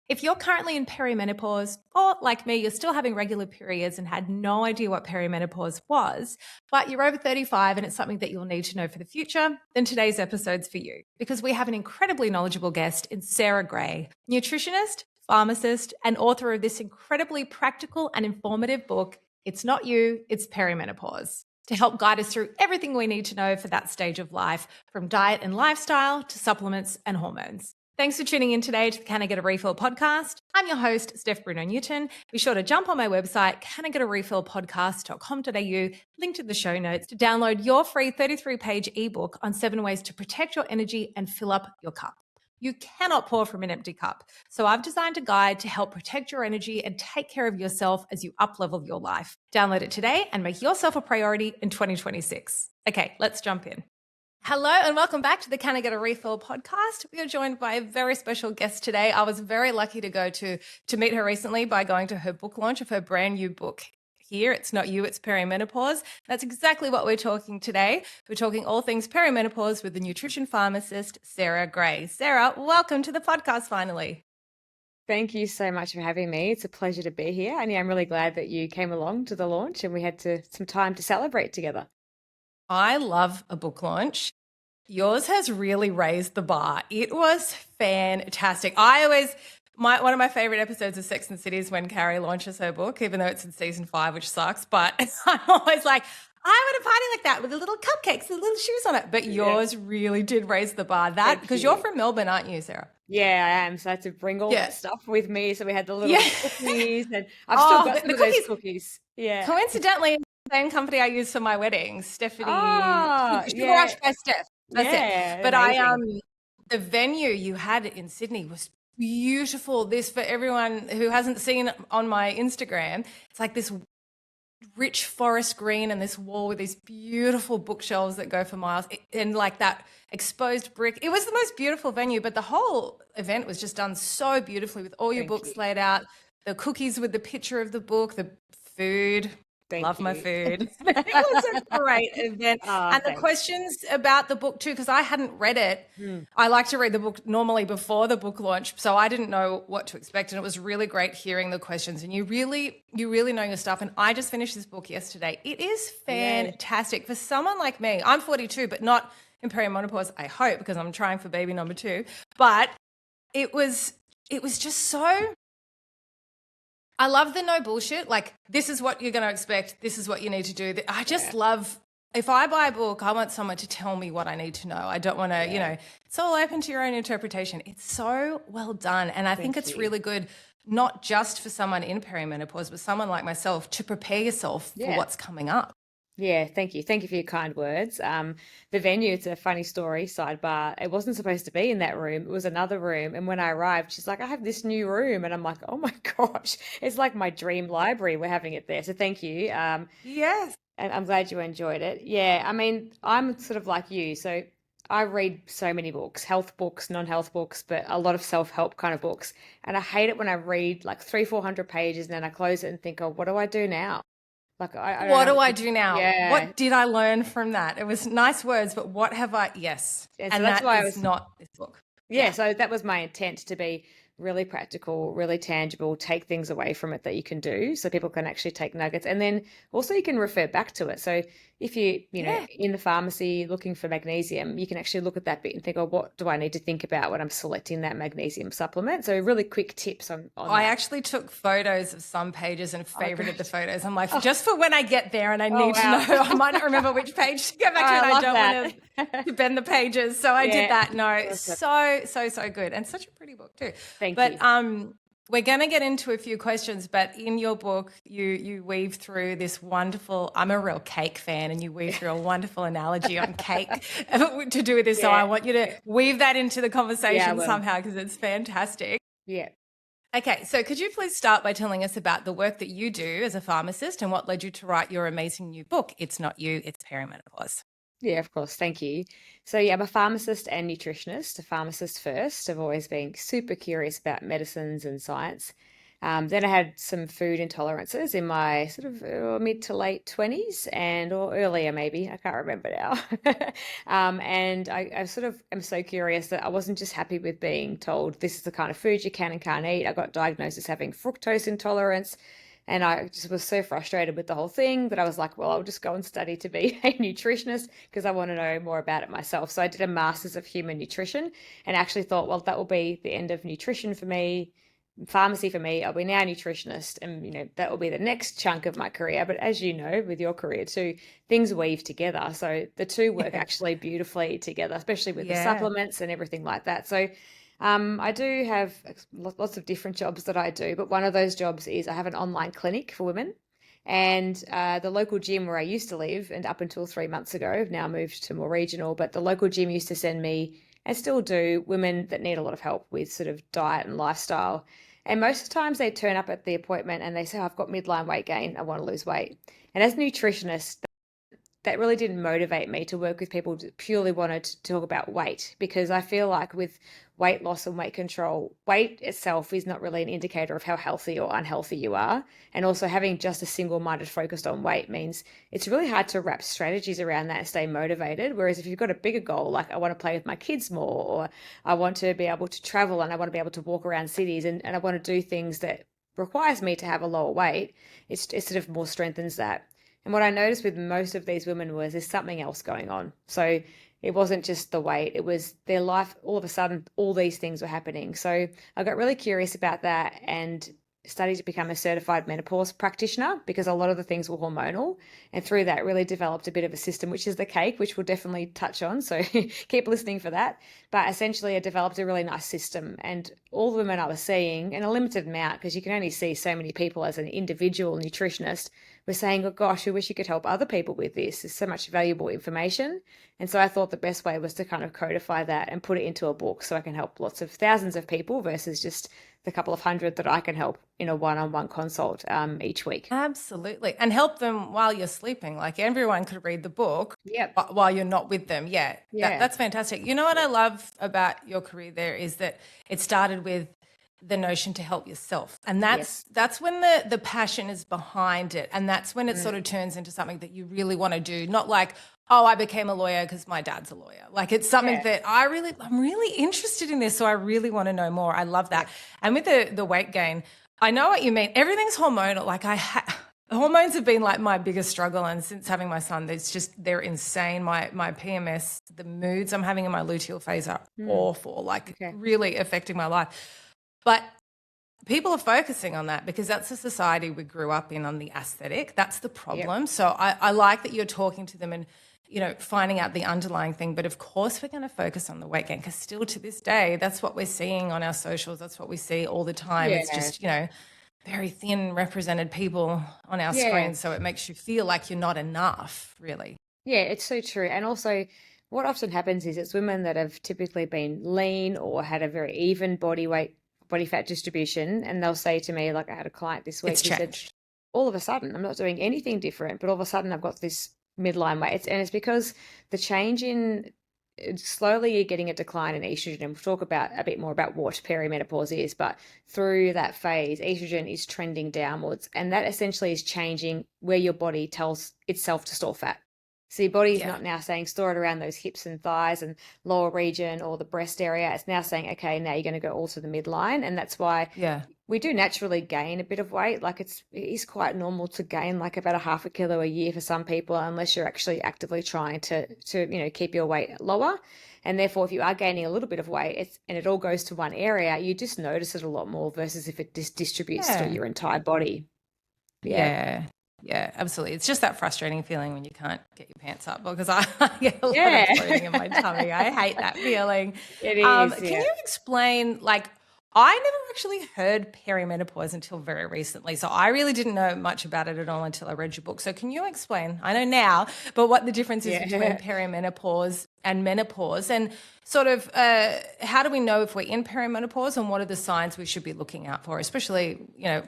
If you're currently in perimenopause, or like me, you're still having regular periods and had no idea what perimenopause was, but you're over 35 and it's something that you'll need to know for the future, then today's episode's for you because we have an incredibly knowledgeable guest in Sarah Gray, nutritionist, pharmacist, and author of this incredibly practical and informative book, It's Not You, It's Perimenopause, to help guide us through everything we need to know for that stage of life, from diet and lifestyle to supplements and hormones. Thanks for tuning in today to the Can I Get a Refill podcast. I'm your host, Steph Bruno-Newton. Be sure to jump on my website, canigetarefillpodcast.com.au, linked in the show notes, to download your free 33-page ebook on 7 ways to protect your energy and fill up your cup. You cannot pour from an empty cup. So I've designed a guide to help protect your energy and take care of yourself as you up-level your life. Download it today and make yourself a priority in 2026. Okay, let's jump in. Hello and welcome back to the Can I Get a Refill podcast. We are joined by a very special guest today. I was very lucky to go to meet her recently by going to her book launch of her brand new book here. It's Not You, It's Perimenopause. That's exactly what we're talking today. We're talking all things perimenopause with the nutrition pharmacist, Sarah Gray. Sarah, welcome to the podcast finally. Thank you so much for having me. It's a pleasure to be here. And yeah, I'm really glad that you came along to the launch and we had some time to celebrate together. I love a book launch. Yours has really raised the bar. It was fantastic. One of my favorite episodes of Sex and the City is when Carrie launches her book, even though it's in season 5, which sucks. But I'm always like, I want a party like that with the little cupcakes, the little shoes on it. But yours really did raise the bar. Because you're from Melbourne, aren't you, Sarah? Yeah, I am. So I had to bring all that stuff with me. So we had the little cookies, and I've still got some of those cookies. Yeah. Coincidentally, the same company I use for my weddings, Stephanie. Sugar Rush by Steph. That's it. But amazing. The venue you had in Sydney was beautiful. This, for everyone who hasn't seen on my Instagram, it's like this rich forest green and this wall with these beautiful bookshelves that go for miles and like that exposed brick. It was the most beautiful venue, but the whole event was just done so beautifully with all your books laid out, the cookies with the picture of the book, the food. Love my food. It was a great event. And the questions about the book too, because I hadn't read it. I like to read the book normally before the book launch, so I didn't know what to expect. And it was really great hearing the questions. And you really know your stuff. And I just finished this book yesterday. It is fantastic. For someone like me, I'm 42, but not in perimenopause, I hope, because I'm trying for baby number 2. But it was just so... I love the no bullshit. Like, this is what you're going to expect. This is what you need to do. I just love, if I buy a book, I want someone to tell me what I need to know. I don't want to, it's all open to your own interpretation. It's so well done. And I think it's really good, not just for someone in perimenopause, but someone like myself, to prepare yourself for what's coming up. Yeah, thank you. Thank you for your kind words. The venue, it's a funny story, sidebar. It wasn't supposed to be in that room. It was another room. And when I arrived, she's like, I have this new room. And I'm like, oh my gosh, it's like my dream library. We're having it there. So thank you. Yes. And I'm glad you enjoyed it. Yeah, I mean, I'm sort of like you. So I read so many books, health books, non-health books, but a lot of self-help kind of books. And I hate it when I read like 300-400 pages and then I close it and think, oh, what do I do now? Like, what do I do now? Yeah. What did I learn from that? It was nice words, but what have I? Yes. Yeah, so and that's why is not this book. Yeah, so that was my intent, to be really practical, really tangible, take things away from it that you can do so people can actually take nuggets. And then also you can refer back to it. So if you know, in the pharmacy looking for magnesium, you can actually look at that bit and think, oh, what do I need to think about when I'm selecting that magnesium supplement? So really quick tips on I that. actually took photos of some pages and favorited the photos. I'm like, just for when I get there and I need to know, I might not remember which page to go back to, and I don't want to bend the pages. So I did that. No, so good. And such a pretty book too. Thank you. We're going to get into a few questions, but in your book, you weave through this wonderful, I'm a real cake fan, and you weave through a wonderful analogy on cake to do with this. So I want you to weave that into the conversation somehow, because it's fantastic. Yeah. Okay, so could you please start by telling us about the work that you do as a pharmacist and what led you to write your amazing new book, It's Not You, It's Perimenopause? Yeah, of course. Thank you. So yeah, I'm a pharmacist and nutritionist, a pharmacist first. I've always been super curious about medicines and science. Then I had some food intolerances in my sort of mid to late 20s or earlier maybe, I can't remember now. And I sort of am so curious that I wasn't just happy with being told this is the kind of food you can and can't eat. I got diagnosed as having fructose intolerance. And I just was so frustrated with the whole thing that I was like, well, I'll just go and study to be a nutritionist because I want to know more about it myself. So I did a master's of human nutrition and actually thought, well, that will be the end of nutrition for me, pharmacy for me. I'll be now a nutritionist, and that will be the next chunk of my career. But as you know, with your career too, things weave together. So the two work actually beautifully together, especially with the supplements and everything like that. So I do have lots of different jobs that I do, but one of those jobs is I have an online clinic for women. And the local gym where I used to live, and up until 3 months ago, I've now moved to more regional, but the local gym used to send me, and still do, women that need a lot of help with sort of diet and lifestyle. And most of the times they turn up at the appointment and they say, oh, I've got midline weight gain, I want to lose weight. And as a nutritionist, that really didn't motivate me to work with people who purely wanted to talk about weight, because I feel like with weight loss and weight control, weight itself is not really an indicator of how healthy or unhealthy you are. And also having just a single-minded focus on weight means it's really hard to wrap strategies around that and stay motivated. Whereas if you've got a bigger goal, like I want to play with my kids more, or I want to be able to travel and I want to be able to walk around cities and I want to do things that requires me to have a lower weight, it sort of more strengthens that. And what I noticed with most of these women was there's something else going on. So it wasn't just the weight, it was their life. All of a sudden, all these things were happening. So I got really curious about that and studied to become a certified menopause practitioner, because a lot of the things were hormonal. And through that, really developed a bit of a system, which is the cake, which we'll definitely touch on. So keep listening for that. But essentially, I developed a really nice system. And all the women I was seeing, in a limited amount, because you can only see so many people as an individual nutritionist, were saying, oh gosh, I wish you could help other people with this. There's so much valuable information. And so I thought the best way was to kind of codify that and put it into a book so I can help lots of thousands of people versus just the couple of hundred that I can help in a one-on-one consult each week. Absolutely. And help them while you're sleeping. Like everyone could read the book while you're not with them. Yeah. That's fantastic. You know what I love about your career there is that it started with the notion to help yourself. And that's when the passion is behind it. And that's when it sort of turns into something that you really want to do. Not like, oh, I became a lawyer because my dad's a lawyer. Like it's something that I'm really interested in this. So I really want to know more. I love that. And with the weight gain, I know what you mean. Everything's hormonal. Like hormones have been like my biggest struggle. And since having my son, they're insane. My PMS, the moods I'm having in my luteal phase are awful, really affecting my life. But people are focusing on that because that's the society we grew up in, on the aesthetic. That's the problem. So I like that you're talking to them and, finding out the underlying thing. But of course we're going to focus on the weight gain, because still to this day, that's what we're seeing on our socials. That's what we see all the time. Yeah. It's just, very thin represented people on our screens. So it makes you feel like you're not enough, really. Yeah, it's so true. And also what often happens is it's women that have typically been lean or had a very even body fat distribution, and they'll say to me, like I had a client this week who said, all of a sudden I'm not doing anything different, but all of a sudden I've got this midline weight. And it's because the change in slowly you're getting a decline in estrogen, and we'll talk about a bit more about what perimenopause is, but through that phase estrogen is trending downwards, and that essentially is changing where your body tells itself to store fat. So your body is not now saying store it around those hips and thighs and lower region or the breast area. It's now saying, okay, now you're going to go all to the midline. And that's why we do naturally gain a bit of weight. Like it is quite normal to gain like about 0.5 kilo a year for some people, unless you're actually actively trying to keep your weight lower. And therefore, if you are gaining a little bit of weight and it all goes to one area, you just notice it a lot more versus if it just distributes through your entire body. Yeah, absolutely. It's just that frustrating feeling when you can't get your pants up, because I get a lot of bloating in my tummy. I hate that feeling. It is. Can you explain, I never actually heard perimenopause until very recently. So I really didn't know much about it at all until I read your book. So can you explain, I know now, but what the difference is between perimenopause and menopause, and sort of how do we know if we're in perimenopause, and what are the signs we should be looking out for, especially,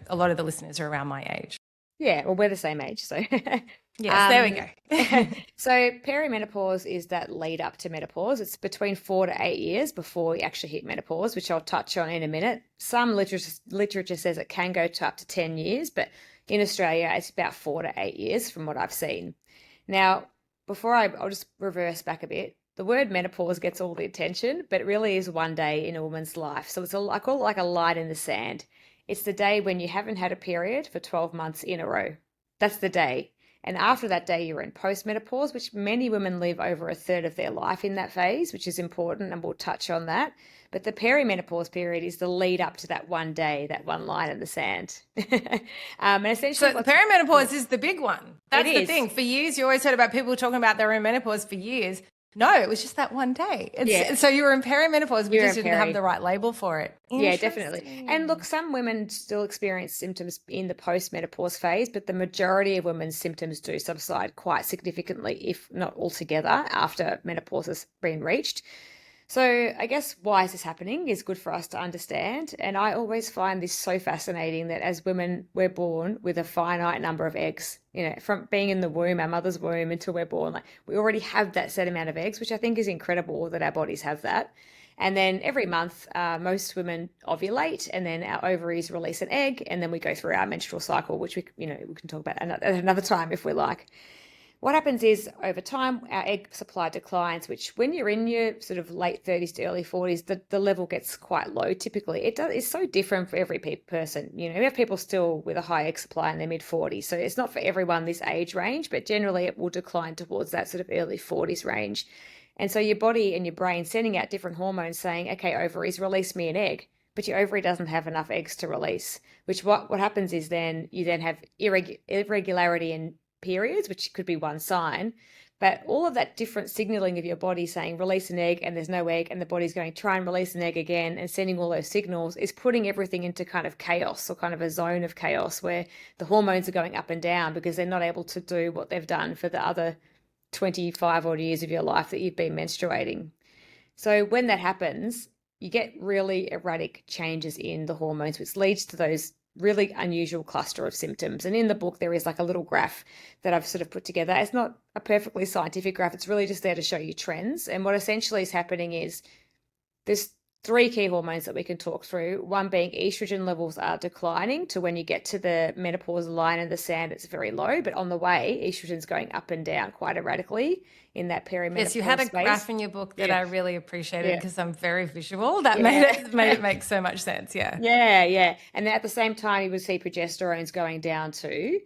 a lot of the listeners are around my age. Yeah, well, we're the same age, so Yes, there we go. So perimenopause is that lead up to menopause. It's between 4 to 8 years before we actually hit menopause, which I'll touch on in a minute. Some literature says it can go to up to 10 years, but in Australia, it's about 4 to 8 years from what I've seen. Now, I'll just reverse back a bit. The word menopause gets all the attention, but it really is one day in a woman's life. So I call it like a line in the sand. It's the day when you haven't had a period for 12 months in a row. That's the day. And after that day, you're in postmenopause, which many women live over a third of their life in that phase, which is important, and we'll touch on that. But the perimenopause period is the lead up to that one day, that one line in the sand. And essentially, So the perimenopause is the big one. That's the is. thing. For years, you always heard about people talking about their own menopause for years. No, it was just that one day. So you were in perimenopause, we just didn't have the right label for it. Yeah, definitely. And look, some women still experience symptoms in the postmenopause phase, but the majority of women's symptoms do subside quite significantly, if not altogether, after menopause has been reached. So I guess why is this happening is good for us to understand. And I always find this so fascinating that as women, we're born with a finite number of eggs, from being in the womb, our mother's womb, until we're born. Like, we already have that set amount of eggs, which I think is incredible that our bodies have that. And then every month, most women ovulate, and then our ovaries release an egg, and then we go through our menstrual cycle, which we can talk about at another time if we like. What happens is over time, our egg supply declines, which when you're in your sort of late 30s to early 40s, the level gets quite low typically. It's so different for every person. We have people still with a high egg supply in their mid 40s. So it's not for everyone this age range, but generally it will decline towards that sort of early 40s range. And so your body and your brain sending out different hormones saying, okay, ovaries, release me an egg. But your ovary doesn't have enough eggs to release, which what happens is then you then have irregularity in periods, which could be one sign, but all of that different signaling of your body saying release an egg and there's no egg, and the body's going try and release an egg again and sending all those signals is putting everything into kind of chaos, or kind of a zone of chaos where the hormones are going up and down because they're not able to do what they've done for the other 25 odd years of your life that you've been menstruating. So when that happens, you get really erratic changes in the hormones, which leads to those really unusual cluster of symptoms. And in the book, there is like a little graph that I've sort of put together. It's not a perfectly scientific graph. It's really just there to show you trends. And what essentially is happening is there's 3 key hormones that we can talk through. One being estrogen levels are declining to when you get to the menopause line in the sand, it's very low. But on the way, estrogen's going up and down quite erratically in that perimenopause. Yes, you had a graph in your book that I really appreciated because I'm very visual. That made it make so much sense. Yeah. Yeah. And at the same time, you would see progesterone's going down too.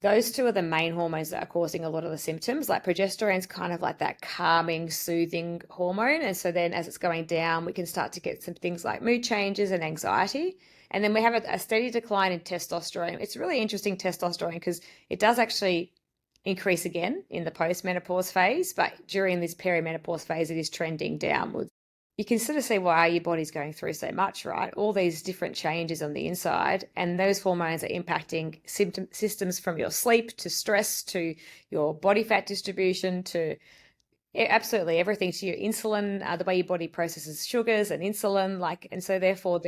Those 2 are the main hormones that are causing a lot of the symptoms. Like progesterone's kind of like that calming, soothing hormone. And so then as it's going down, we can start to get some things like mood changes and anxiety. And then we have a steady decline in testosterone. It's really interesting, testosterone, because it does actually increase again in the postmenopause phase, but during this perimenopause phase, it is trending downwards. You can sort of see why your body's going through so much, right? All these different changes on the inside, and those hormones are impacting systems from your sleep to stress to your body fat distribution to absolutely everything, to your insulin, the way your body processes sugars and insulin, and so therefore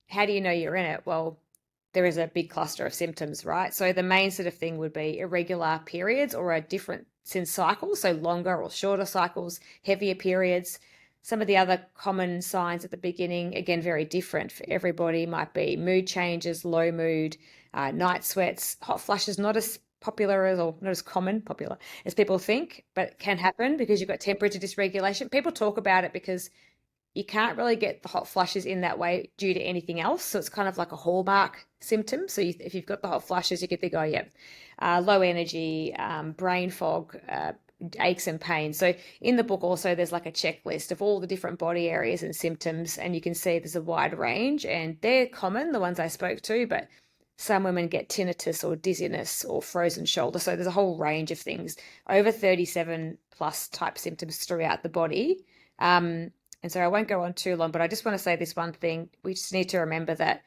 how do you know you're in it? Well, there is a big cluster of symptoms, right? So the main sort of thing would be irregular periods or a difference in cycles, so longer or shorter cycles, heavier periods. Some of the other common signs at the beginning, again, very different for everybody, might be mood changes, low mood, night sweats, hot flushes, not as popular or not as popular as people think, but can happen because you've got temperature dysregulation. People talk about it because you can't really get the hot flushes in that way due to anything else. So it's kind of like a hallmark symptom. So if you've got the hot flushes, you can think, low energy, brain fog, aches and pains. So in the book also there's like a checklist of all the different body areas and symptoms, and you can see there's a wide range, and they're common, the ones I spoke to, but some women get tinnitus or dizziness or frozen shoulder. So there's a whole range of things, over 37 plus type symptoms throughout the body. And so I won't go on too long, but I just want to say this one thing. We just need to remember that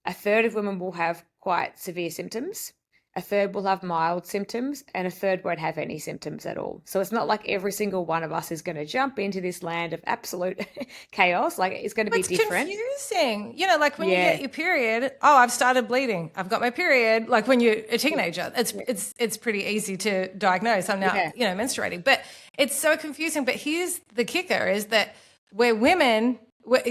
a third of women will have quite severe symptoms. a third will have mild symptoms, and a third won't have any symptoms at all. So it's not like every single one of us is going to jump into this land of absolute chaos. Like it's going to be It's different. confusing. You know, like when you Yeah. get your period, oh, I've started bleeding. I've got my period. Like when you're a teenager, it's pretty easy to diagnose. I'm now, Yeah. menstruating. But it's so confusing. But here's the kicker is that we're women,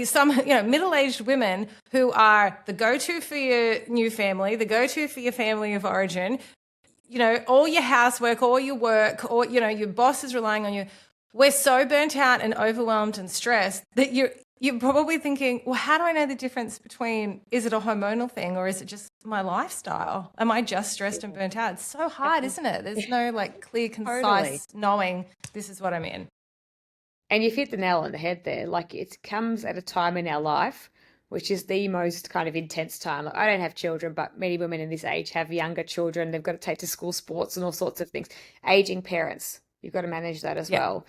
some, middle-aged women who are the go-to for your new family, the go-to for your family of origin, all your housework, all your work, or, your boss is relying on you. We're so burnt out and overwhelmed and stressed that you're probably thinking, well, how do I know the difference between, is it a hormonal thing or is it just my lifestyle? Am I just stressed and burnt out? It's so hard, isn't it? There's no like clear, concise knowing this is what I'm in. And you've hit the nail on the head there. Like it comes at a time in our life, which is the most kind of intense time. Like I don't have children, but many women in this age have younger children. They've got to take to school sports and all sorts of things. Aging parents, you've got to manage that as well.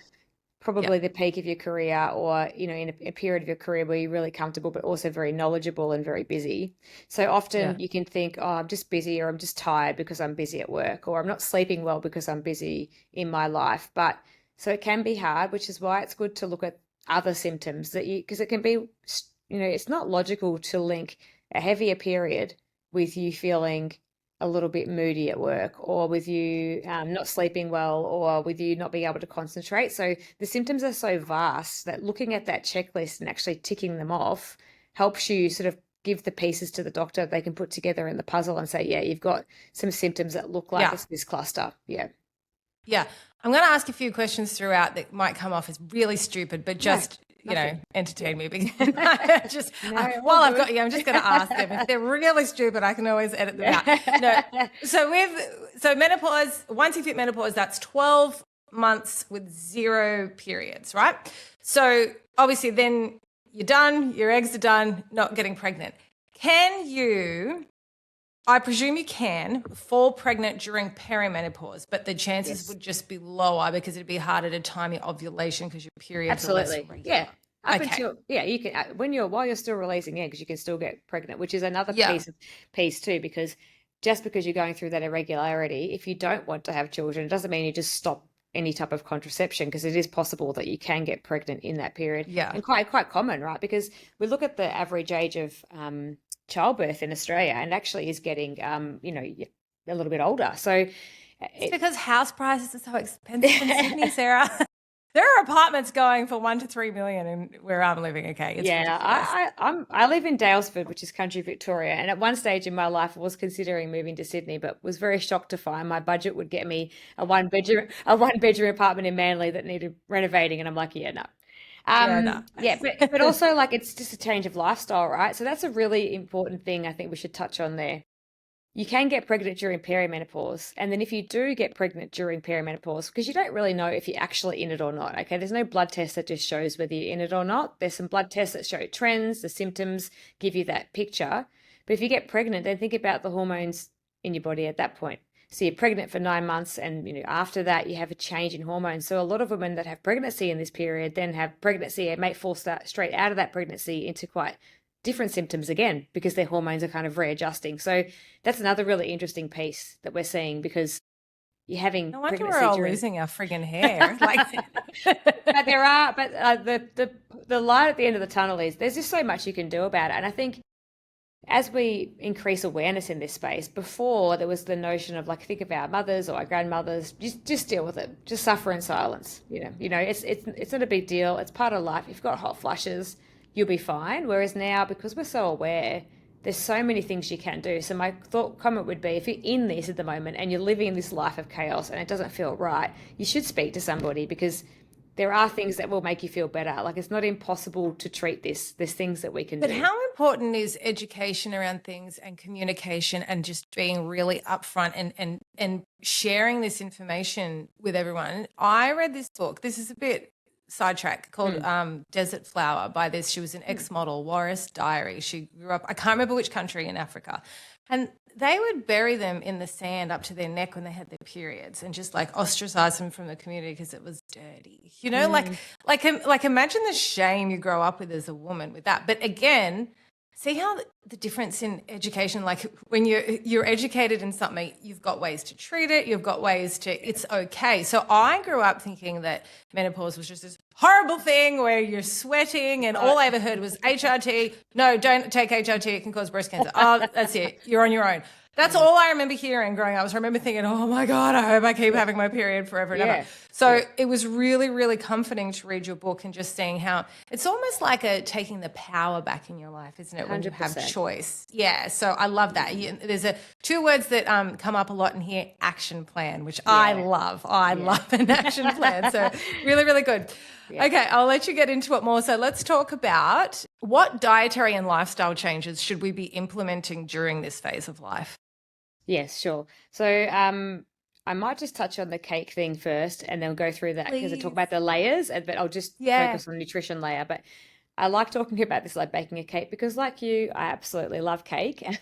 Probably the peak of your career or, in a period of your career where you're really comfortable, but also very knowledgeable and very busy. So often you can think, oh, I'm just busy or I'm just tired because I'm busy at work or I'm not sleeping well because I'm busy in my life. But so it can be hard, which is why it's good to look at other symptoms because it can be, it's not logical to link a heavier period with you feeling a little bit moody at work or with you not sleeping well or with you not being able to concentrate. So the symptoms are so vast that looking at that checklist and actually ticking them off helps you sort of give the pieces to the doctor they can put together in the puzzle and say, yeah, you've got some symptoms that look like it's this cluster. Yeah. Yeah. I'm going to ask a few questions throughout that might come off as really stupid, but just entertain me. Just while I've got you, I'm just going to ask them. If they're really stupid, I can always edit them out. No. So menopause, once you've hit menopause, that's 12 months with 0 periods, right? So obviously then you're done, your eggs are done, not getting pregnant. I presume you can fall pregnant during perimenopause, but the chances would just be lower because it'd be harder to time your ovulation because your periods are less regular. Yeah. Until you can while you're still releasing eggs, you can still get pregnant, which is another piece too, because just because you're going through that irregularity, if you don't want to have children, it doesn't mean you just stop any type of contraception because it is possible that you can get pregnant in that period. Yeah. And quite common, right? Because we look at the average age of childbirth in Australia and actually is getting a little bit older. So it's because house prices are so expensive in Sydney, Sarah. There are apartments going for 1 to 3 million in where I'm living. Okay, it's ridiculous. I live in Daylesford, which is country Victoria, and at one stage in my life I was considering moving to Sydney, but was very shocked to find my budget would get me a one bedroom apartment in Manly that needed renovating, and I'm like, no. But also like it's just a change of lifestyle, right? So that's a really important thing I think we should touch on there. You can get pregnant during perimenopause. And then if you do get pregnant during perimenopause, because you don't really know if you're actually in it or not, okay? There's no blood test that just shows whether you're in it or not. There's some blood tests that show trends, the symptoms, give you that picture. But if you get pregnant, then think about the hormones in your body at that point. So you're pregnant for 9 months and after that you have a change in hormones. So a lot of women that have pregnancy in this period then have pregnancy and may fall straight out of that pregnancy into quite different symptoms again because their hormones are kind of readjusting. So that's another really interesting piece that we're seeing because you're having no wonder we're all losing our friggin' hair. The light at the end of the tunnel is there's just so much you can do about it. And I think as we increase awareness in this space, before there was the notion of like, think of our mothers or our grandmothers, just deal with it, just suffer in silence. It's not a big deal. It's part of life. If you've got hot flushes, you'll be fine. Whereas now, because we're so aware, there's so many things you can do. So my comment would be, if you're in this at the moment and you're living in this life of chaos and it doesn't feel right, you should speak to somebody because there are things that will make you feel better. Like it's not impossible to treat this. There's things that we can do. But how important is education around things and communication and just being really upfront and sharing this information with everyone? I read this book. This is a bit sidetrack called Desert Flower by this. She was an ex-model, Waris Diary. She grew up, I can't remember which country in Africa. And they would bury them in the sand up to their neck when they had their periods and just like ostracize them from the community because it was dirty. Like imagine the shame you grow up with as a woman with that. But again, See how the difference in education, like when you're educated in something, you've got ways to treat it, you've got ways to, it's okay. So I grew up thinking that menopause was just this horrible thing where you're sweating and all I ever heard was HRT. No, don't take HRT, it can cause breast cancer. Oh, that's it. You're on your own. That's all I remember hearing growing up. So I remember thinking, oh my God, I hope I keep having my period forever and ever. So it was really, really comforting to read your book and just seeing how it's almost like taking the power back in your life, isn't it? When 100%. you have choice. Yeah. So I love that. There's two words that come up a lot in here, action plan, which I love. I love an action plan. So really, really good. Yeah. Okay, I'll let you get into it more. So let's talk about what dietary and lifestyle changes should we be implementing during this phase of life? Yes, sure. So I might just touch on the cake thing first and then go through that because I talk about the layers, but I'll just focus on the nutrition layer. But I like talking about this like baking a cake because like you, I absolutely love cake. And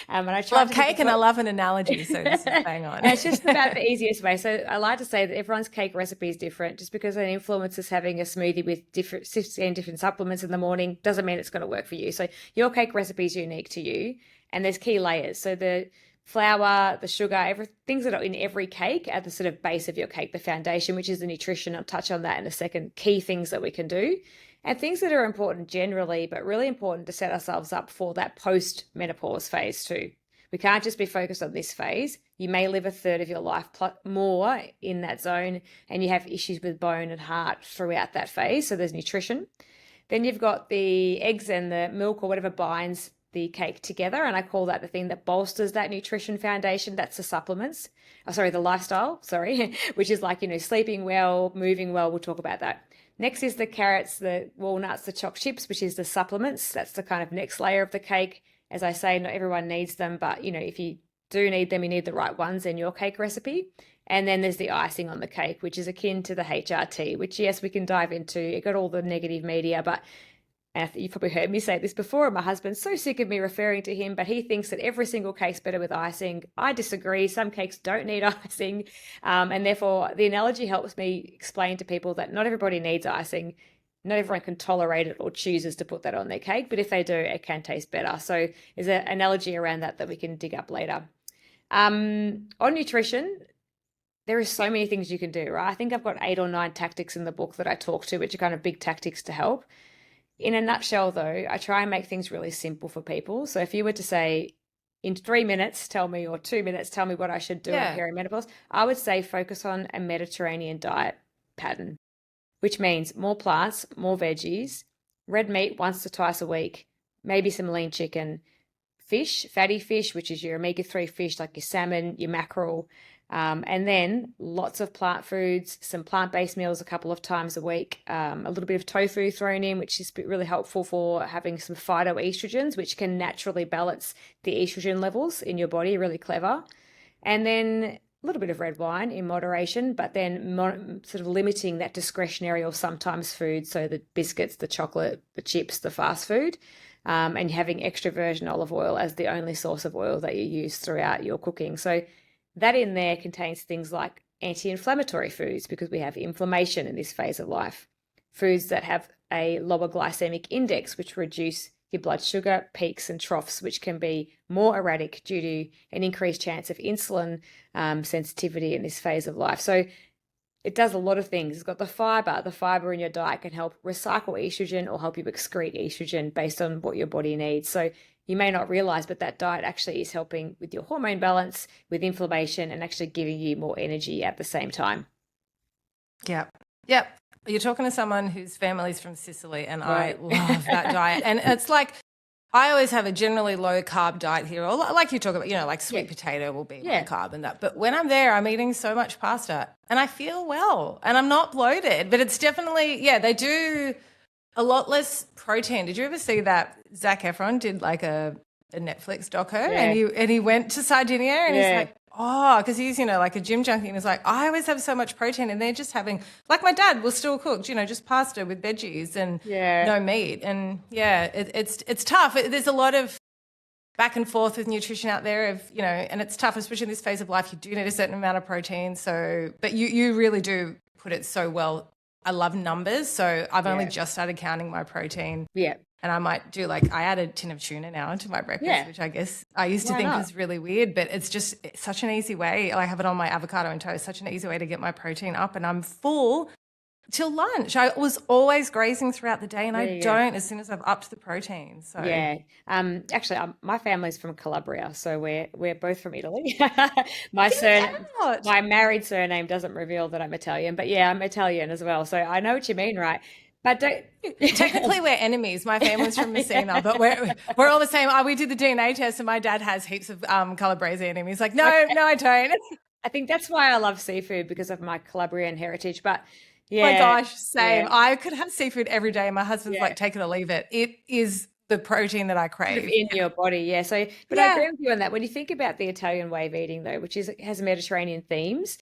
I love cake and I love an analogy, so just bang on. It's just about the easiest way. So I like to say that everyone's cake recipe is different. Just because an influencer's having a smoothie with 16 different supplements in the morning doesn't mean it's going to work for you. So your cake recipe is unique to you and there's key layers. So the flour, the sugar, things that are in every cake are the sort of base of your cake, the foundation, which is the nutrition. I'll touch on that in a second. Key things that we can do. And things that are important generally, but really important to set ourselves up for that post-menopause phase too. We can't just be focused on this phase. You may live a third of your life more in that zone, and you have issues with bone and heart throughout that phase. So there's nutrition. Then you've got the eggs and the milk or whatever binds the cake together, and I call that the thing that bolsters that nutrition foundation. That's the supplements. The lifestyle, which is like, sleeping well, moving well. We'll talk about that. Next is the carrots, the walnuts, the chopped chips, which is the supplements. That's the kind of next layer of the cake. As I say, not everyone needs them, but if you do need them, you need the right ones in your cake recipe. And then there's the icing on the cake, which is akin to the HRT, which yes, we can dive into. It got all the negative media, but you've probably heard me say this before. My husband's so sick of me referring to him, but he thinks that every single cake's better with icing. I disagree. Some cakes don't need icing. And therefore, the analogy helps me explain to people that not everybody needs icing. Not everyone can tolerate it or chooses to put that on their cake, but if they do, it can taste better. So there's an analogy around that we can dig up later. On nutrition, there are so many things you can do, right? I think I've got 8 or 9 tactics in the book that I talk to, which are kind of big tactics to help. In a nutshell, though, I try and make things really simple for people. So if you were to say, in 3 minutes, tell me, or 2 minutes, tell me what I should do in perimenopause, I would say focus on a Mediterranean diet pattern, which means more plants, more veggies, red meat once to twice a week, maybe some lean chicken, fish, fatty fish, which is your omega-3 fish like your salmon, your mackerel, and then lots of plant foods, some plant-based meals a couple of times a week, a little bit of tofu thrown in, which is really helpful for having some phytoestrogens, which can naturally balance the estrogen levels in your body, really clever. And then a little bit of red wine in moderation, but then sort of limiting that discretionary or sometimes food, so the biscuits, the chocolate, the chips, the fast food, and having extra virgin olive oil as the only source of oil that you use throughout your cooking. So that in there contains things like anti-inflammatory foods because we have inflammation in this phase of life. Foods that have a lower glycemic index, which reduce your blood sugar peaks and troughs, which can be more erratic due to an increased chance of insulin sensitivity in this phase of life. So it does a lot of things. It's got the fiber. The fiber in your diet can help recycle estrogen or help you excrete estrogen based on what your body needs. So you may not realize, but that diet actually is helping with your hormone balance, with inflammation, and actually giving you more energy at the same time. Yep. You're talking to someone whose family's from Sicily, and right. I love that diet. And it's like, I always have a generally low carb diet here, or like you talk about, like sweet potato will be my carb and that. But when I'm there, I'm eating so much pasta and I feel well and I'm not bloated. But it's definitely, they do a lot less protein. Did you ever see that Zac Efron did like a Netflix doco and he went to Sardinia and he's like, because he's, like a gym junkie and he's like, I always have so much protein and they're just having, like my dad will still cook, just pasta with veggies and no meat. And it's tough. There's a lot of back and forth with nutrition out there and it's tough, especially in this phase of life. You do need a certain amount of protein. So, but you really do put it so well. I love numbers. So I've only just started counting my protein And I might do I add a tin of tuna now into my breakfast, which I guess I used to Why think not? was really weird, but it's such an easy way. I have it on my avocado and toast, such an easy way to get my protein up, and I'm full till lunch. I was always grazing throughout the day, and I don't as soon as I've upped the protein. So actually, my family's from Calabria, so we're both from Italy. get out. My married surname doesn't reveal that I'm Italian, but yeah, I'm Italian as well. So I know what you mean, right? But don't Technically, we're enemies. My family's from Messina, but we're all the same. We did the DNA test, and my dad has heaps of Calabrese in him. He's like, no, I don't. I think that's why I love seafood, because of my Calabrian heritage. But yeah, my gosh, same. I could have seafood every day. My husband's like, take it or leave it. It is the protein that I crave in your body. So, but I agree with you on that. When you think about the Italian way of eating, though, which has Mediterranean themes,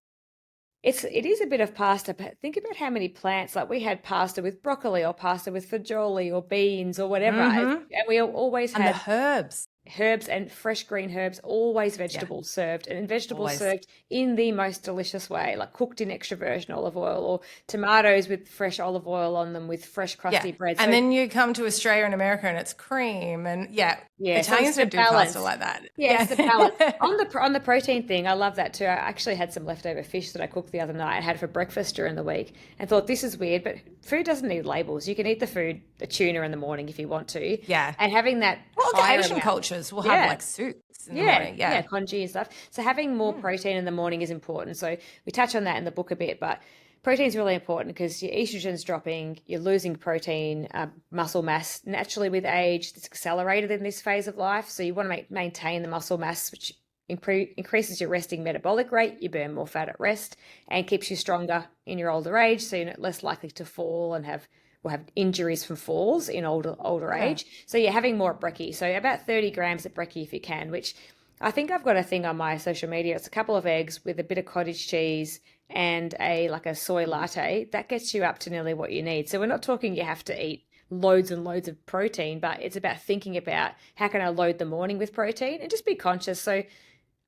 it is a bit of pasta, but think about how many plants, like we had pasta with broccoli or pasta with fagioli or beans or whatever. And we always had the herbs and fresh green herbs, always vegetables served, and vegetables served in the most delicious way, like cooked in extra virgin olive oil, or tomatoes with fresh olive oil on them with fresh crusty bread. And then you come to Australia and America and it's cream and Italians don't do pasta like that. It's the balance. On the protein thing, I love that too. I actually had some leftover fish that I cooked the other night. I had for breakfast during the week and thought, this is weird, but food doesn't need labels. You can eat the tuna in the morning if you want to. Yeah. And having that Asian cultures will have soups in the morning. Congee and stuff. So having more protein in the morning is important. So we touch on that in the book a bit, but protein is really important because your estrogen's dropping, you're losing protein, muscle mass naturally with age. It's accelerated in this phase of life. So you want to maintain the muscle mass, which increases your resting metabolic rate. You burn more fat at rest and keeps you stronger in your older age. So you're less likely to fall and have injuries from falls in older age. So you're having more at brekkie. So about 30 grams at brekkie if you can, which I think I've got a thing on my social media. It's a couple of eggs with a bit of cottage cheese and a soy latte. That gets you up to nearly what you need. So we're not talking you have to eat loads and loads of protein, but it's about thinking about how can I load the morning with protein and just be conscious. So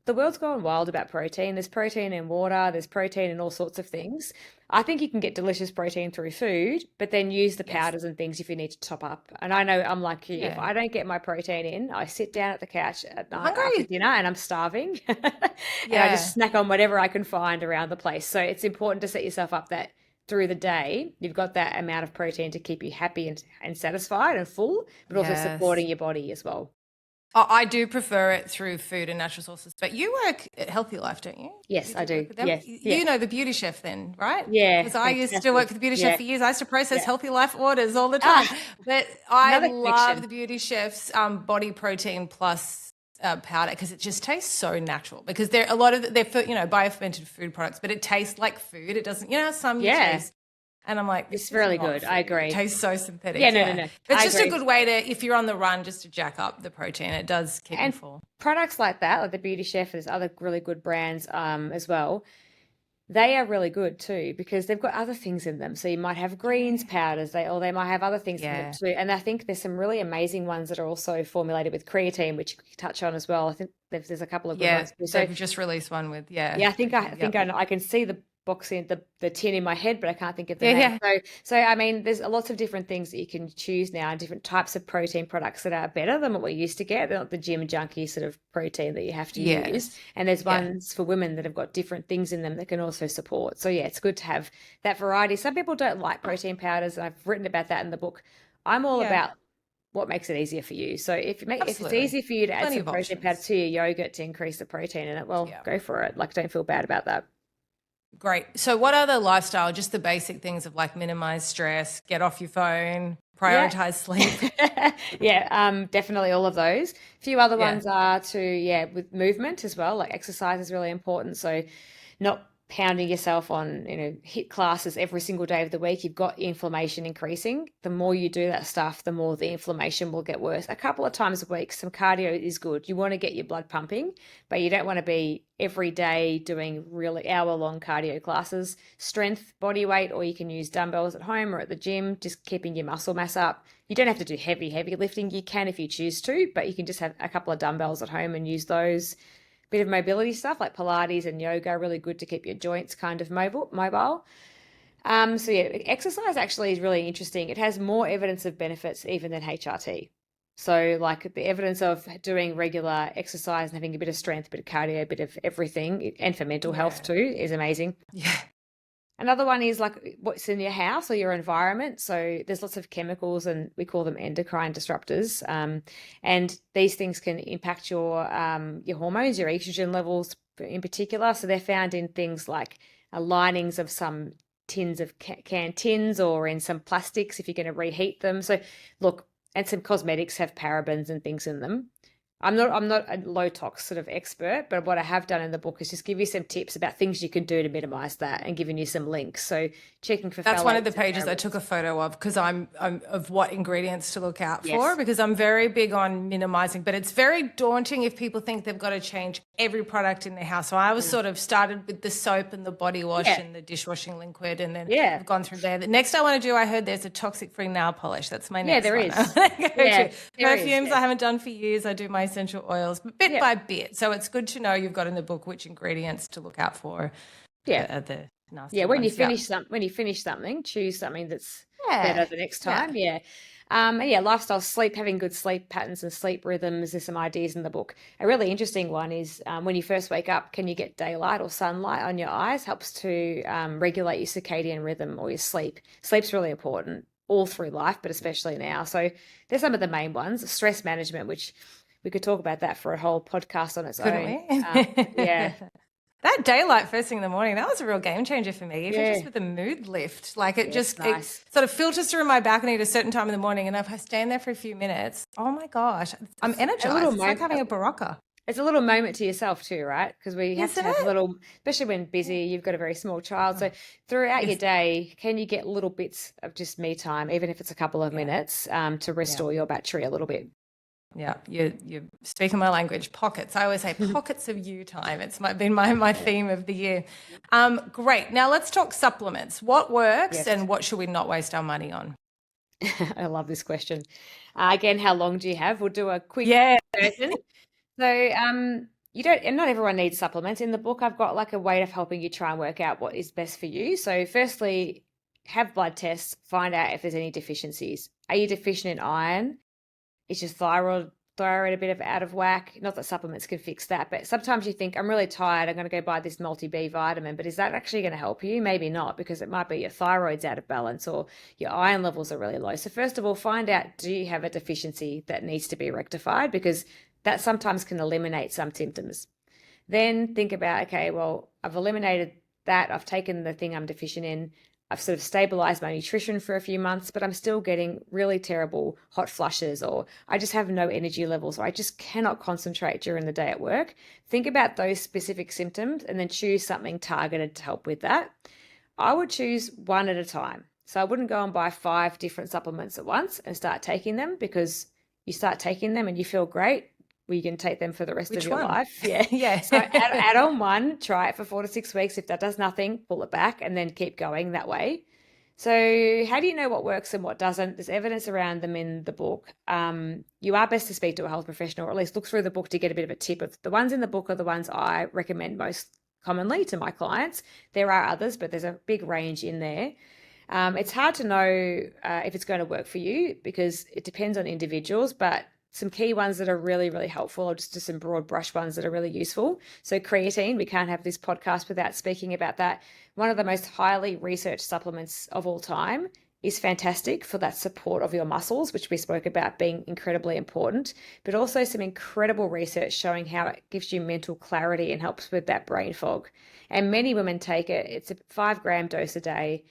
the world's gone wild about protein. There's protein in water. There's protein in all sorts of things. I think you can get delicious protein through food, but then use the powders and things if you need to top up. And I know I'm like you. If I don't get my protein in, I sit down at the couch at night after dinner and I'm starving. And I just snack on whatever I can find around the place. So it's important to set yourself up that through the day, you've got that amount of protein to keep you happy and satisfied and full, but also supporting your body as well. I do prefer it through food and natural sources, but you work at Healthy Life, don't you? Yes, I do. Yes. You know the Beauty Chef then, right? Yeah. Because I used to work for the Beauty Chef for years. I used to process Healthy Life orders all the time. But I love the Beauty Chef's body protein plus powder because it just tastes so natural. Because they're biofermented food products, but it tastes like food. It doesn't, some you taste. And I'm like, it's really good. I agree. It tastes so synthetic. No. It's just a good way to, if you're on the run, just to jack up the protein. It does keep you full. Products like that, like the Beauty Chef, there's other really good brands as well. They are really good too because they've got other things in them. So you might have greens powders, they might have other things in them too. And I think there's some really amazing ones that are also formulated with creatine, which you could touch on as well. I think there's a couple of good ones. So they've just released one with I think I can see the box in the tin in my head, but I can't think of the name. So I mean, there's lots of different things that you can choose now, and different types of protein products that are better than what we used to get. They're not the gym junkie sort of protein that you have to use. And there's ones for women that have got different things in them that can also support. So it's good to have that variety. Some people don't like protein powders, and I've written about that in the book. I'm all about what makes it easier for you. So if it's easy for you to add some protein powder to your yogurt to increase the protein in it, go for it. Don't feel bad about that. Great. So what other lifestyle, just the basic things of minimize stress, get off your phone, prioritize sleep? Definitely all of those. A few other ones are with movement as well, exercise is really important. So not pounding yourself on, HIIT classes every single day of the week. You've got inflammation increasing. The more you do that stuff, the more the inflammation will get worse. A couple of times a week, some cardio is good. You want to get your blood pumping, but you don't want to be every day doing really hour-long cardio classes. Strength, body weight, or you can use dumbbells at home or at the gym, just keeping your muscle mass up. You don't have to do heavy lifting. You can if you choose to, but you can just have a couple of dumbbells at home and use those. Bit of mobility stuff like Pilates and yoga are really good to keep your joints kind of mobile. So yeah, exercise actually is really interesting. It has more evidence of benefits even than HRT. So like the evidence of doing regular exercise and having a bit of strength, a bit of cardio, a bit of everything, and for mental health too, is amazing. Yeah. Another one is like what's in your house or your environment. So there's lots of chemicals, and we call them endocrine disruptors. And these things can impact your hormones, your estrogen levels in particular. So they're found in things like linings of some tins of canned tins, or in some plastics if you're going to reheat them. So look, and some cosmetics have parabens and things in them. I'm not a low tox sort of expert, but what I have done in the book is just give you some tips about things you can do to minimize that, and giving you some links. So checking for that's one of the phthalates pages I parabens. took a photo of, because I'm of what ingredients to look out for, Yes. because I'm very big on minimizing, but it's very daunting if people think they've got to change every product in their house. So I was sort of started with the soap and the body wash and the dishwashing liquid, and then I've gone through there. The next I want to do, I heard there's a toxic free nail polish. That's my next there one. is. Perfumes I haven't done for years. I do my essential oils, but bit by bit. So it's good to know you've got in the book which ingredients to look out for. The nasty when ones. you finish something, choose something that's better the next time. And lifestyle, sleep, having good sleep patterns and sleep rhythms. There's some ideas in the book. A really interesting one is when you first wake up, can you get daylight or sunlight on your eyes? Helps to regulate your circadian rhythm or your sleep. Sleep's really important all through life, but especially now. So there's some of the main ones. Stress management, which we could talk about that for a whole podcast on its own. That daylight first thing in the morning, that was a real game changer for me, even just with the mood lift. Like it it sort of filters through my balcony at a certain time in the morning, and if I stand there for a few minutes, oh my gosh, I'm energized. It's like having a Barocca. It's a little moment to yourself too, right? Because we have to have a little, especially when busy, you've got a very small child. So throughout your day, can you get little bits of just me time, even if it's a couple of minutes, to restore your battery a little bit? Yeah, you're speaking my language. Pockets. I always say pockets of you time. It's been my theme of the year. Great. Now let's talk supplements. What works and what should we not waste our money on? I love this question. Again, how long do you have? We'll do a quick version. So you don't, and not everyone needs supplements. In the book, I've got like a way of helping you try and work out what is best for you. So firstly, have blood tests, find out if there's any deficiencies. Are you deficient in iron? Is your thyroid a bit of out of whack? Not that supplements can fix that, but sometimes you think, I'm really tired, I'm going to go buy this multi-B vitamin, but is that actually going to help you? Maybe not, because it might be your thyroid's out of balance or your iron levels are really low. So first of all, find out, do you have a deficiency that needs to be rectified? Because that sometimes can eliminate some symptoms. Then think about, okay, well, I've eliminated that. I've taken the thing I'm deficient in. I've sort of stabilized my nutrition for a few months, but I'm still getting really terrible hot flushes, or I just have no energy levels, or I just cannot concentrate during the day at work. Think about those specific symptoms and then choose something targeted to help with that. I would choose one at a time. So I wouldn't go and buy 5 different supplements at once and start taking them, because you start taking them and you feel great. You can take them for the rest of your life. So add on one, try it for 4 to 6 weeks. If that does nothing, pull it back and then keep going that way. So how do you know what works and what doesn't? There's evidence around them in the book. You are best to speak to a health professional, or at least look through the book to get a bit of a tip. Of the ones in the book are the ones I recommend most commonly to my clients. There are others, but there's a big range in there. It's hard to know if it's going to work for you, because it depends on individuals, but some key ones that are really, really helpful, or just some broad brush ones that are really useful. So creatine, we can't have this podcast without speaking about that. One of the most highly researched supplements of all time, is fantastic for that support of your muscles, which we spoke about being incredibly important, but also some incredible research showing how it gives you mental clarity and helps with that brain fog. And many women take it. It's a 5-gram dose a day.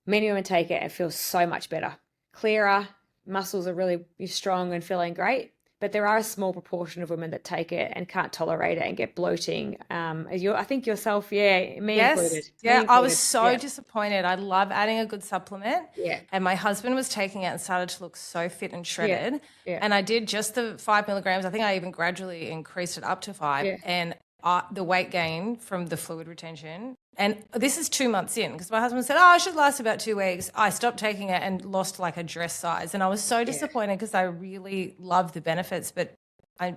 Many women take it and feel so much better, clearer, muscles are really strong and feeling great. But there are a small proportion of women that take it and can't tolerate it and get bloating. I think yourself, me included. I was so disappointed. I love adding a good supplement. And my husband was taking it and started to look so fit and shredded. And I did just the 5 milligrams. I think I even gradually increased it up to 5. And the weight gain from the fluid retention. And this is 2 months in, because my husband said, I should last about 2 weeks. I stopped taking it and lost like a dress size. And I was so disappointed, because I really love the benefits, but I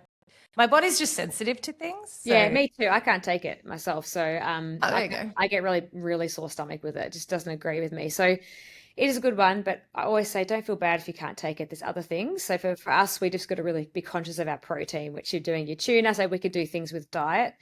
My body's just sensitive to things. So Yeah, me too. I can't take it myself. So there you go. I get really, really sore stomach with it. It just doesn't agree with me. So it is a good one, but I always say don't feel bad if you can't take it. There's other things. So for us, we just got to really be conscious of our protein, which you're doing your tuna. So we could do things with diet.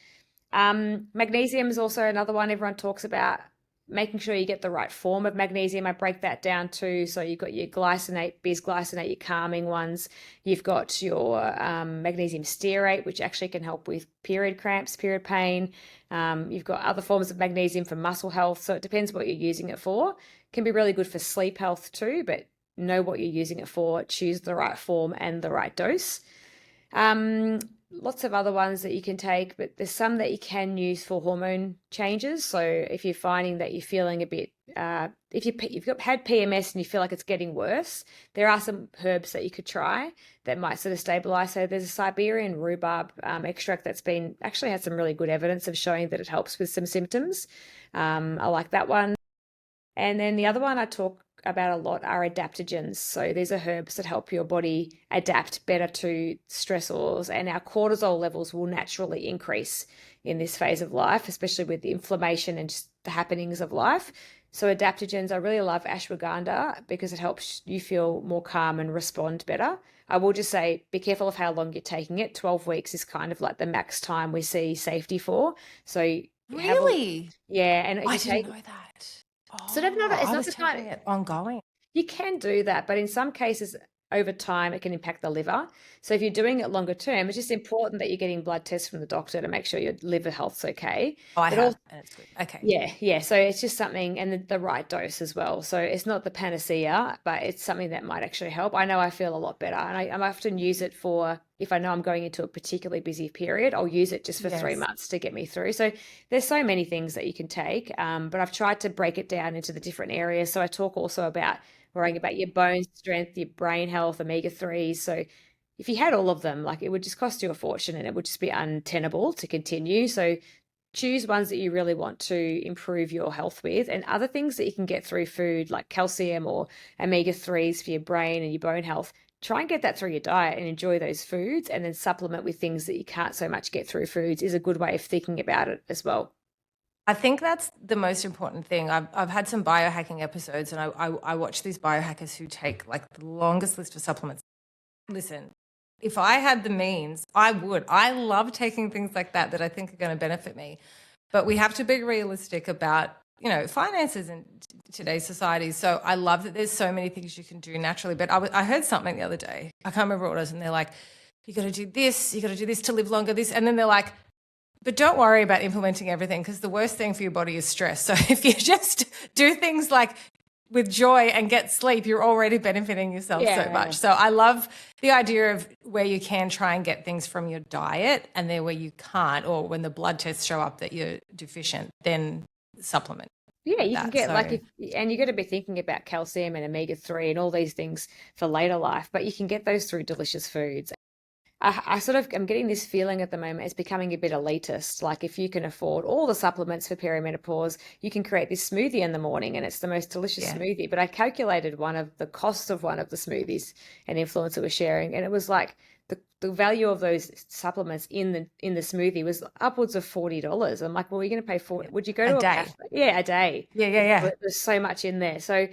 Magnesium is also another one everyone talks about. Making sure you get the right form of magnesium. I break that down too. So you've got your glycinate, bisglycinate, your calming ones. You've got your magnesium stearate, which actually can help with period cramps, period pain. You've got other forms of magnesium for muscle health. So it depends what you're using it for. It can be really good for sleep health too, but know what you're using it for. Choose the right form and the right dose. Lots of other ones that you can take, but there's some that you can use for hormone changes. So if you're finding that you're feeling a bit, if you've had PMS and you feel like it's getting worse, there are some herbs that you could try that might sort of stabilize. So there's a Siberian rhubarb extract that's been actually had some really good evidence of showing that it helps with some symptoms. I like that one. And then the other one I talk about a lot are adaptogens. So these are herbs that help your body adapt better to stressors, and our cortisol levels will naturally increase in this phase of life, especially with the inflammation and just the happenings of life. So adaptogens, I really love ashwagandha because it helps you feel more calm and respond better. I will just say, be careful of how long you're taking it. 12 weeks is kind of like the max time we see safety for. So really, and I didn't know that. So it's I not was the taking kind. it ongoing. You can do that, but in some cases, over time, it can impact the liver. So if you're doing it longer term, it's just important that you're getting blood tests from the doctor to make sure your liver health's okay. Oh, I But have, also, and it's good. Okay. yeah. So it's just something, and the right dose as well. So it's not the panacea, but it's something that might actually help. I know I feel a lot better, and I often use it for if I know I'm going into a particularly busy period, I'll use it just for 3 months to get me through. So there's so many things that you can take, but I've tried to break it down into the different areas. So I talk also about worrying about your bone strength, your brain health, omega-3s. So if you had all of them, like it would just cost you a fortune and it would just be untenable to continue. So choose ones that you really want to improve your health with, and other things that you can get through food like calcium or omega-3s for your brain and your bone health. Try and get that through your diet and enjoy those foods, and then supplement with things that you can't so much get through foods is a good way of thinking about it as well. I think that's the most important thing. I've had some biohacking episodes, and I watch these biohackers who take like the longest list of supplements. Listen, if I had the means, I would. I love taking things like that I think are going to benefit me. But we have to be realistic about, finances in today's society. So I love that there's so many things you can do naturally. But I heard something the other day. I can't remember what it was, and they're like, you got to do this to live longer, this. And then they're like, but don't worry about implementing everything, because the worst thing for your body is stress. So if you just do things like with joy and get sleep, you're already benefiting yourself so much. So I love the idea of where you can try and get things from your diet, and then where you can't, or when the blood tests show up that you're deficient, then supplement. Yeah, you can get and you got to be thinking about calcium and omega-3 and all these things for later life, but you can get those through delicious foods. I'm getting this feeling at the moment it's becoming a bit elitist. Like if you can afford all the supplements for perimenopause, you can create this smoothie in the morning and it's the most delicious smoothie. But I calculated the cost of one of the smoothies an influencer was sharing, and it was like the value of those supplements in the smoothie was upwards of $40. I'm like, well, you're going to pay for. Would you go to a cafe? Yeah, a day. Yeah. There's so much in there. So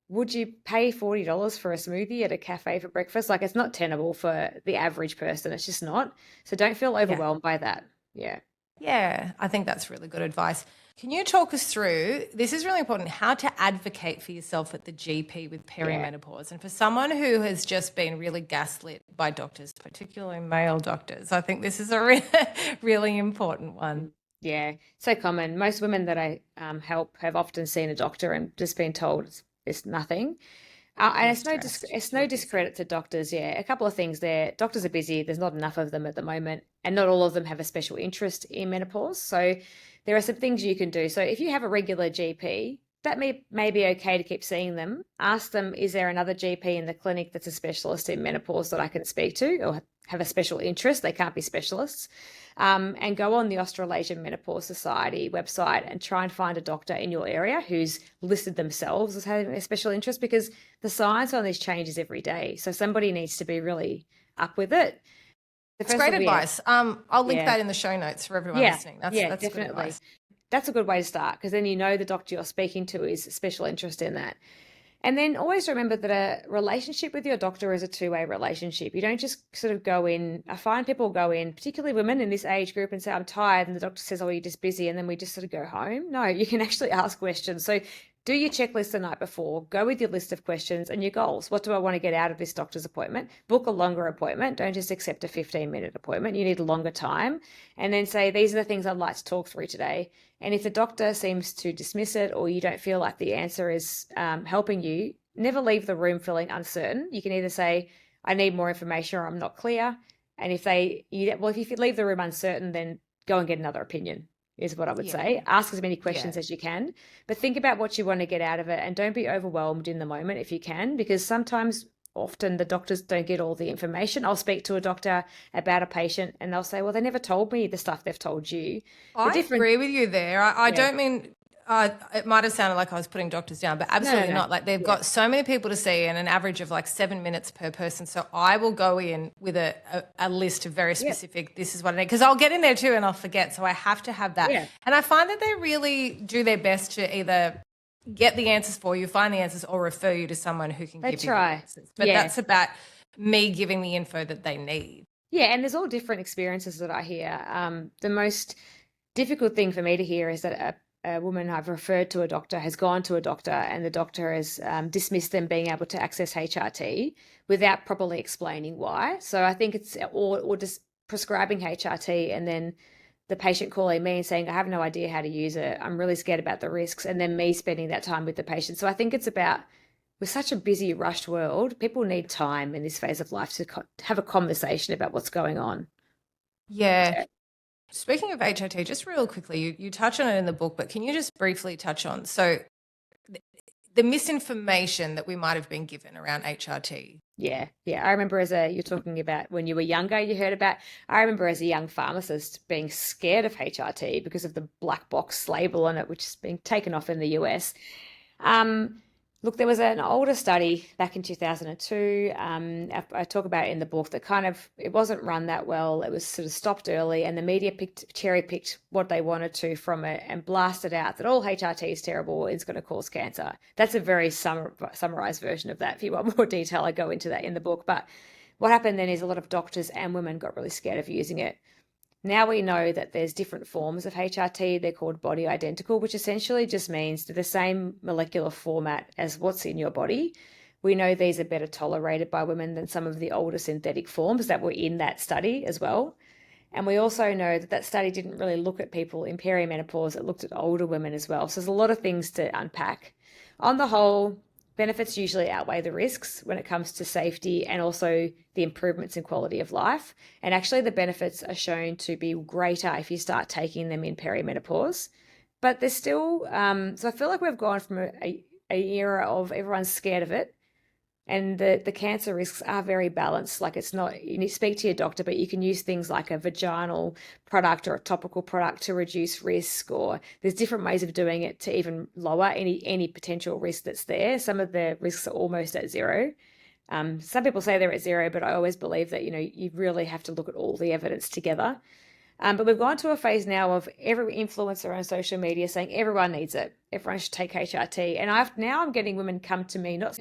would you pay $40 for a smoothie at a cafe for breakfast? Like, it's not tenable for the average person. It's just not. So don't feel overwhelmed by that. Yeah. Yeah, I think that's really good advice. Can you talk us through, this is really important, how to advocate for yourself at the GP with perimenopause? And for someone who has just been really gaslit by doctors, particularly male doctors, I think this is a really important one. Yeah, so common. Most women that I help have often seen a doctor and just been told it's nothing. And it's no discredit to doctors. Yeah, a couple of things there. Doctors are busy. There's not enough of them at the moment, and not all of them have a special interest in menopause. So there are some things you can do. So if you have a regular GP, that may be okay to keep seeing them. Ask them, is there another GP in the clinic that's a specialist in menopause that I can speak to or have a special interest? They can't be specialists. And go on the Australasian Menopause Society website and try and find a doctor in your area who's listed themselves as having a special interest, because the science on this changes every day. So somebody needs to be really up with it. The It's first great one, yeah. advice. I'll link Yeah. that in the show notes for everyone Yeah. listening. Yeah, That's good definitely. advice. That's a good way to start, because then you know the doctor you're speaking to is special interest in that. And then always remember that a relationship with your doctor is a two-way relationship. You don't just sort of go in. I find people go in, particularly women in this age group, and say, I'm tired. And the doctor says, oh, you're just busy. And then we just sort of go home. No, you can actually ask questions. So do your checklist the night before. Go with your list of questions and your goals. What do I want to get out of this doctor's appointment? Book a longer appointment. Don't just accept a 15-minute appointment. You need a longer time. And then say, these are the things I'd like to talk through today. And if the doctor seems to dismiss it, or you don't feel like the answer is helping you, never leave the room feeling uncertain. You can either say, I need more information, or I'm not clear. And if you leave the room uncertain, then go and get another opinion, is what I would say. Ask as many questions as you can, but think about what you want to get out of it, and don't be overwhelmed in the moment if you can, because often the doctors don't get all the information. I'll speak to a doctor about a patient and they'll say, well, they never told me the stuff they've told you. I agree with you there. I don't mean, it might have sounded like I was putting doctors down, but absolutely No. not. Like, they've got so many people to see and an average of like 7 minutes per person. So I will go in with a list of very specific, this is what I need, because I'll get in there too and I'll forget. So I have to have that. Yeah. And I find that they really do their best to either get the answers for you, find the answers, or refer you to someone who can give you the answers. But that's about me giving the info that they need. Yeah, and there's all different experiences that I hear. The most difficult thing for me to hear is that a woman I've referred to a doctor has gone to a doctor, and the doctor has dismissed them being able to access HRT without properly explaining why. So I think it's or just prescribing HRT and then the patient calling me and saying, I have no idea how to use it. I'm really scared about the risks. And then me spending that time with the patient. So I think it's about, with such a busy, rushed world, people need time in this phase of life to have a conversation about what's going on. Yeah. Speaking of HRT, just real quickly, you touch on it in the book, but can you just briefly touch on, so the misinformation that we might have been given around HRT? Yeah. I remember you're talking about when you were younger, I remember as a young pharmacist being scared of HRT because of the black box label on it, which is being taken off in the US. Look, there was an older study back in 2002. I talk about it in the book that it wasn't run that well. It was sort of stopped early, and the media cherry-picked what they wanted to from it and blasted out that all HRT is terrible, it's going to cause cancer. That's a very summarized version of that. If you want more detail, I go into that in the book. But what happened then is a lot of doctors and women got really scared of using it. Now we know that there's different forms of HRT. They're called body identical, which essentially just means they're the same molecular format as what's in your body. We know these are better tolerated by women than some of the older synthetic forms that were in that study as well. And we also know that study didn't really look at people in perimenopause. It looked at older women as well. So there's a lot of things to unpack. On the whole, benefits usually outweigh the risks when it comes to safety and also the improvements in quality of life. And actually the benefits are shown to be greater if you start taking them in perimenopause. But there's still, so I feel like we've gone from a era of everyone's scared of it, and the cancer risks are very balanced. Like, it's not, you need to speak to your doctor, but you can use things like a vaginal product or a topical product to reduce risk, or there's different ways of doing it to even lower any potential risk that's there. Some of the risks are almost at zero. Some people say they're at zero, but I always believe that, you really have to look at all the evidence together. But we've gone to a phase now of every influencer on social media saying everyone needs it. Everyone should take HRT. And I'm getting women come to me, not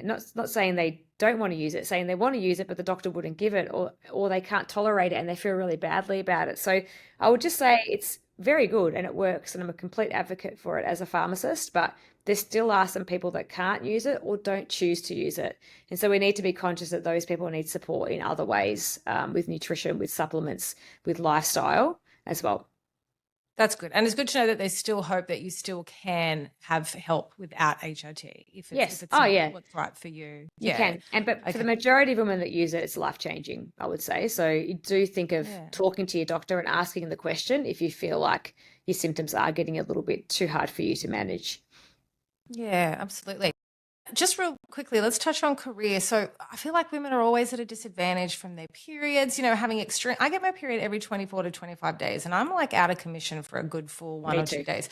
saying they don't want to use it, saying they want to use it, but the doctor wouldn't give it, or they can't tolerate it and they feel really badly about it. So I would just say it's very good and it works, and I'm a complete advocate for it as a pharmacist, but there still are some people that can't use it or don't choose to use it. And so we need to be conscious that those people need support in other ways, with nutrition, with supplements, with lifestyle as well. That's good. And it's good to know that there's still hope that you still can have help without HRT if it's not what's right for you. You can. But for the majority of women that use it, it's life-changing, I would say. So you do think of talking to your doctor and asking the question if you feel like your symptoms are getting a little bit too hard for you to manage. Yeah, absolutely. Just real quickly, let's touch on career. So I feel like women are always at a disadvantage from their periods, having extreme. I get my period every 24 to 25 days, and I'm like out of commission for a good full 1 or 2 days.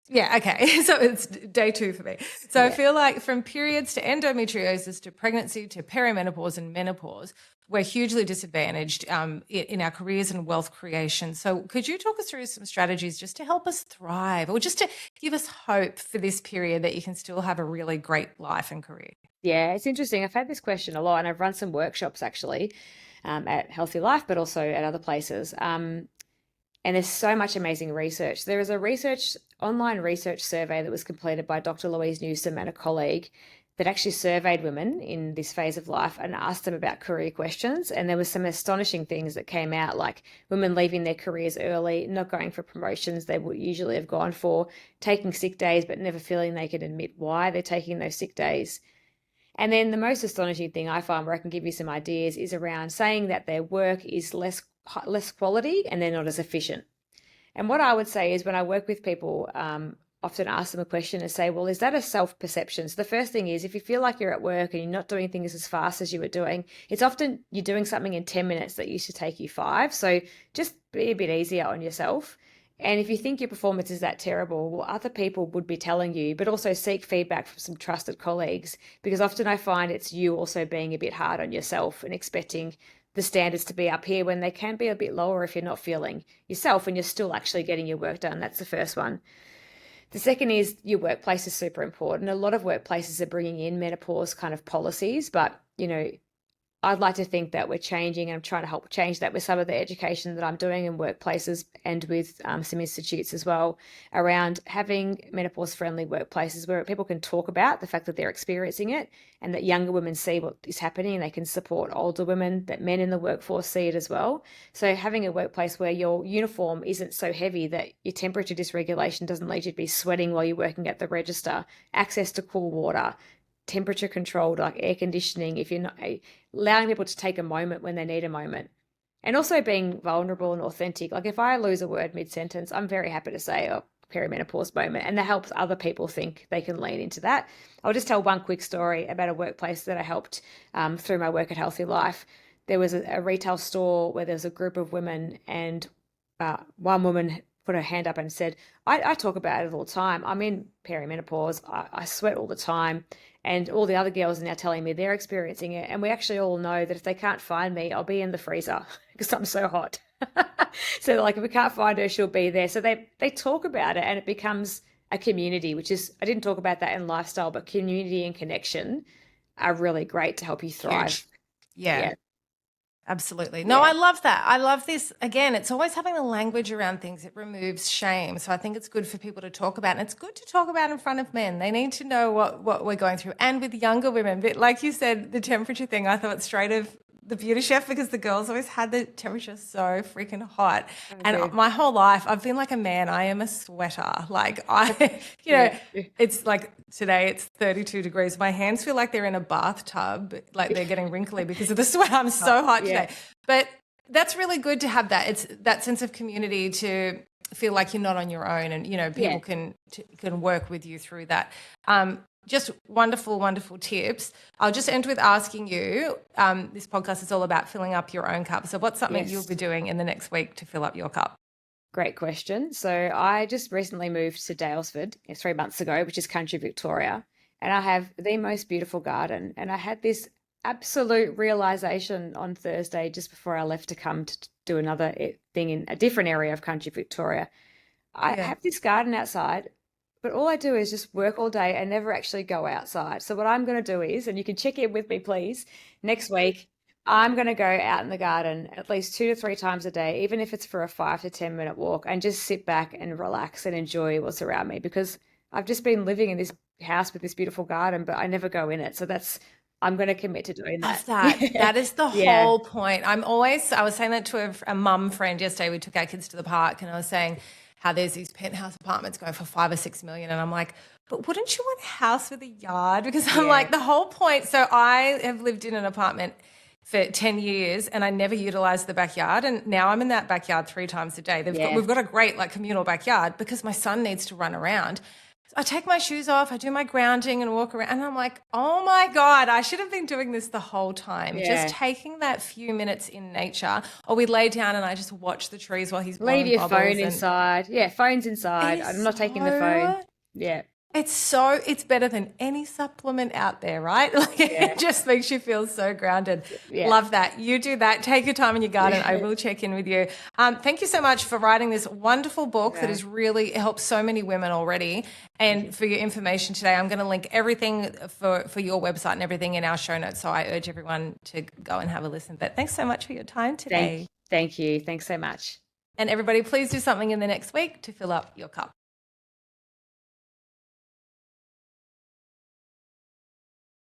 Yeah, okay. So it's day 2 for me. So I Yeah. feel like from periods to endometriosis to pregnancy to perimenopause and menopause, we're hugely disadvantaged in our careers and wealth creation. So could you talk us through some strategies just to help us thrive or just to give us hope for this period that you can still have a really great life and career? Yeah, it's interesting. I've had this question a lot, and I've run some workshops actually at Healthy Life, but also at other places. And there's so much amazing research. There is a online research survey that was completed by Dr. Louise Newsom and a colleague that actually surveyed women in this phase of life and asked them about career questions. And there was some astonishing things that came out, like women leaving their careers early, not going for promotions they would usually have gone for, taking sick days, but never feeling they could admit why they're taking those sick days. And then the most astonishing thing I find, where I can give you some ideas, is around saying that their work is less quality and they're not as efficient. And what I would say is, when I work with people, often ask them a question and say, well, is that a self-perception? So the first thing is, if you feel like you're at work and you're not doing things as fast as you were doing, it's often you're doing something in 10 minutes that used to take you 5. So just be a bit easier on yourself. And if you think your performance is that terrible, well, other people would be telling you, but also seek feedback from some trusted colleagues, because often I find it's you also being a bit hard on yourself and expecting the standards to be up here when they can be a bit lower if you're not feeling yourself and you're still actually getting your work done. That's the first one. The second is, your workplace is super important. A lot of workplaces are bringing in menopause kind of policies, but I'd like to think that we're changing, and I'm trying to help change that with some of the education that I'm doing in workplaces and with some institutes as well, around having menopause-friendly workplaces where people can talk about the fact that they're experiencing it, and that younger women see what is happening and they can support older women, that men in the workforce see it as well. So having a workplace where your uniform isn't so heavy that your temperature dysregulation doesn't lead you to be sweating while you're working at the register, access to cool water, temperature controlled, like air conditioning, if you're not allowing people to take a moment when they need a moment, and also being vulnerable and authentic. Like if I lose a word mid-sentence, I'm very happy to say, oh, perimenopause moment, and that helps other people think they can lean into that. I'll just tell one quick story about a workplace that I helped through my work at Healthy Life. There was a retail store where there was a group of women, and one woman put her hand up and said, I talk about it all the time. I'm in perimenopause. I sweat all the time. And all the other girls are now telling me they're experiencing it. And we actually all know that if they can't find me, I'll be in the freezer because I'm so hot. So like, if we can't find her, she'll be there. So they talk about it, and it becomes a community, which is, I didn't talk about that in lifestyle, but community and connection are really great to help you thrive. Huge. Yeah. Yeah. Absolutely. No, Yeah. I love that. I love this. Again, it's always having the language around things. It removes shame. So I think it's good for people to talk about. And it's good to talk about in front of men. They need to know what we're going through. And with younger women, but like you said, the temperature thing, I thought straight of the beauty chef, because the girls always had the temperature so freaking hot. And my whole life, I've been like a man. I am a sweater. Like it's like today it's 32 degrees. My hands feel like they're in a bathtub, like they're getting wrinkly because of the sweat. I'm so hot today. But that's really good to have that. It's that sense of community, to feel like you're not on your own, and people can work with you through that. Just wonderful, wonderful tips. I'll just end with asking you, this podcast is all about filling up your own cup. So what's something you'll be doing in the next week to fill up your cup? Great question. So I just recently moved to Daylesford 3 months ago, which is country Victoria, and I have the most beautiful garden. And I had this absolute realization on Thursday, just before I left to come to do another thing in a different area of country Victoria. I have this garden outside, but all I do is just work all day and never actually go outside. So what I'm going to do is, and you can check in with me, please, next week, I'm going to go out in the garden at least 2 to 3 times a day, even if it's for a 5 to 10 minute walk, and just sit back and relax and enjoy what's around me, because I've just been living in this house with this beautiful garden, but I never go in it. So I'm going to commit to doing that. Love that. That is the whole point. I was saying that to a mum friend yesterday. We took our kids to the park, and I was saying how there's these penthouse apartments going for 5 or 6 million. And I'm like, but wouldn't you want a house with a yard? Because I'm like, the whole point. So I have lived in an apartment for 10 years and I never utilized the backyard. And now I'm in that backyard 3 times a day. We've got a great communal backyard because my son needs to run around. I take my shoes off, I do my grounding and walk around, and I'm like, oh my God, I should have been doing this the whole time. Yeah. Just taking that few minutes in nature. Or we lay down and I just watch the trees while he's Leave blowing your bubbles. phone inside. Yeah, phone's inside. I'm not taking the phone. Yeah. It's better than any supplement out there, right? Like it just makes you feel so grounded. Yeah. Love that. You do that. Take your time in your garden. I will check in with you. Thank you so much for writing this wonderful book that has really helped so many women already. And for your information today, I'm going to link everything for your website and everything in our show notes. So I urge everyone to go and have a listen. But thanks so much for your time today. Thank you. Thanks so much. And everybody, please do something in the next week to fill up your cup.